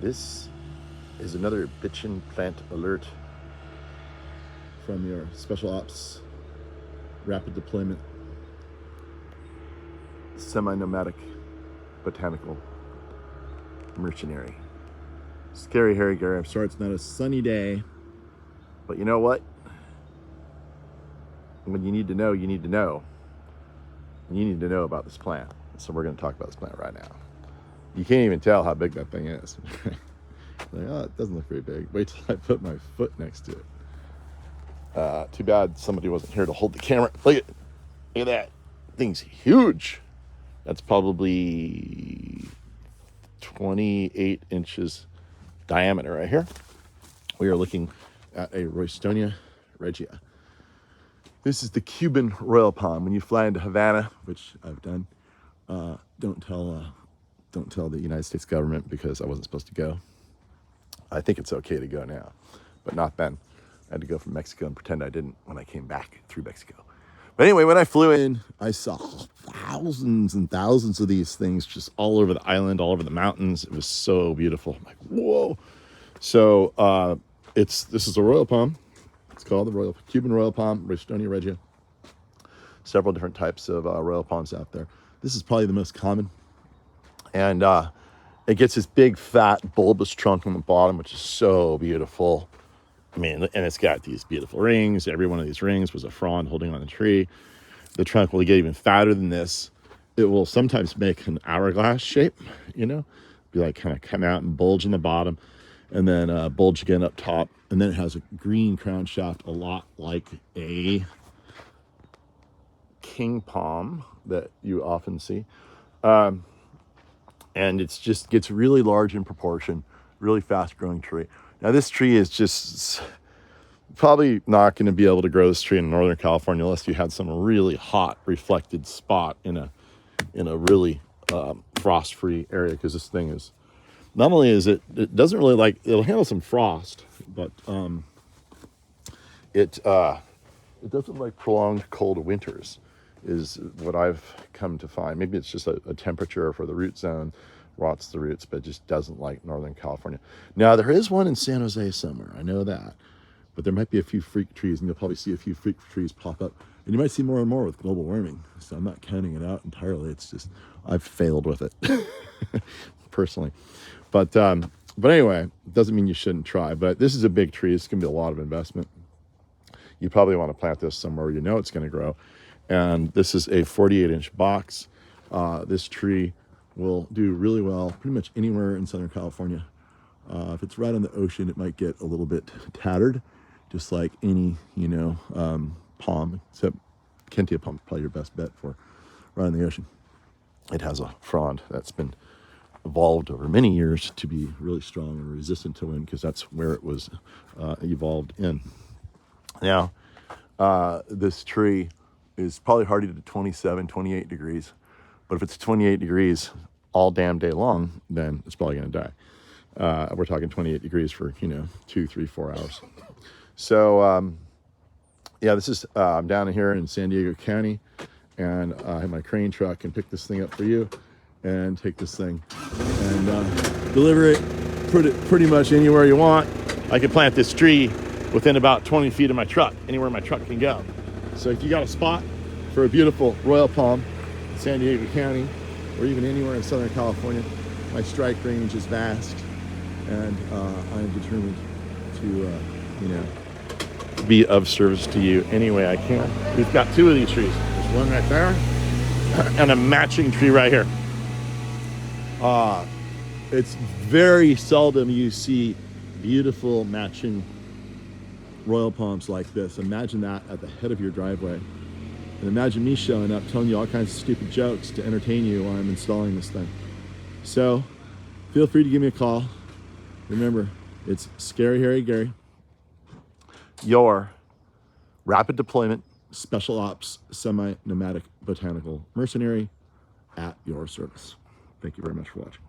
This is another BITCHEN plant alert from your special ops rapid deployment semi-nomadic botanical mercenary. Scary Harry Gary. I'm sorry it's not a sunny day, but you know what? When you need to know, you need to know. You need to know about this plant. So we're going to talk about this plant right now. You can't even tell how big that thing is. Like, oh, it doesn't look very big. Wait till I put my foot next to it. Too bad somebody wasn't here to hold the camera. Look at that. Thing's huge. That's probably 28 inches diameter right here. We are looking at a Roystonia regia. This is the Cuban royal palm. When you fly into Havana, which I've done, don't tell the United States government because I wasn't supposed to go. I think it's okay to go now, but not then. I had to go from Mexico and pretend I didn't when I came back through Mexico. But anyway, when I flew in, I saw thousands and thousands of these things just all over the island, all over the mountains. It was so beautiful. I'm like, whoa. So this is a royal palm. It's called the Cuban royal palm, Roystonia regia. Several different types of royal palms out there. This is probably the most common. And it gets this big, fat, bulbous trunk on the bottom, which is so beautiful. I mean, and it's got these beautiful rings. Every one of these rings was a frond holding on the tree. The trunk will get even fatter than this. It will sometimes make an hourglass shape, be like kind of come out and bulge in the bottom and then bulge again up top. And then it has a green crown shaft, a lot like a king palm that you often see. And it's just gets really large in proportion, really fast growing tree. Now this tree is just probably not going to be able to grow this tree in Northern California unless you had some really hot reflected spot in a really frost-free area, because this thing is, not only is it doesn't really like, it'll handle some frost, but it doesn't like prolonged cold winters, is what I've come to find. Maybe it's just a temperature for the root zone rots the roots, but it just doesn't like Northern California. Now there is one in San Jose somewhere, I know that, but there might be a few freak trees, and you'll probably see a few freak trees pop up, and you might see more and more with global warming. So I'm not counting it out entirely. It's just I've failed with it personally, but anyway, it doesn't mean you shouldn't try. But this is a big tree. It's gonna be a lot of investment. You probably want to plant this somewhere where you know it's going to grow. And this is a 48-inch box. This tree will do really well pretty much anywhere in Southern California. If it's right on the ocean, it might get a little bit tattered, just like any, palm, except Kentia palm, probably your best bet for right on the ocean. It has a frond that's been evolved over many years to be really strong and resistant to wind, because that's where it was evolved in. Now, this tree is probably hardy to 27, 28 degrees. But if it's 28 degrees all damn day long, then it's probably going to die. We're talking 28 degrees for, 2, 3, 4 hours. So, this is, I'm down here in San Diego County, and I have my crane truck and pick this thing up for you and take this thing and deliver it, put it pretty much anywhere you want. I could plant this tree within about 20 feet of my truck, anywhere my truck can go. So if you got a spot for a beautiful royal palm in San Diego County, or even anywhere in Southern California, my strike range is vast, and I'm determined to, be of service to you any way I can. We've got 2 of these trees. There's one right there, and a matching tree right here. It's very seldom you see beautiful matching royal palms like this. Imagine that at the head of your driveway, and imagine me showing up telling you all kinds of stupid jokes to entertain you while I'm installing this thing. So feel free to give me a call. Remember, it's Scary Harry Gary, your rapid deployment special ops semi-nomadic botanical mercenary, at your service. Thank you very much for watching.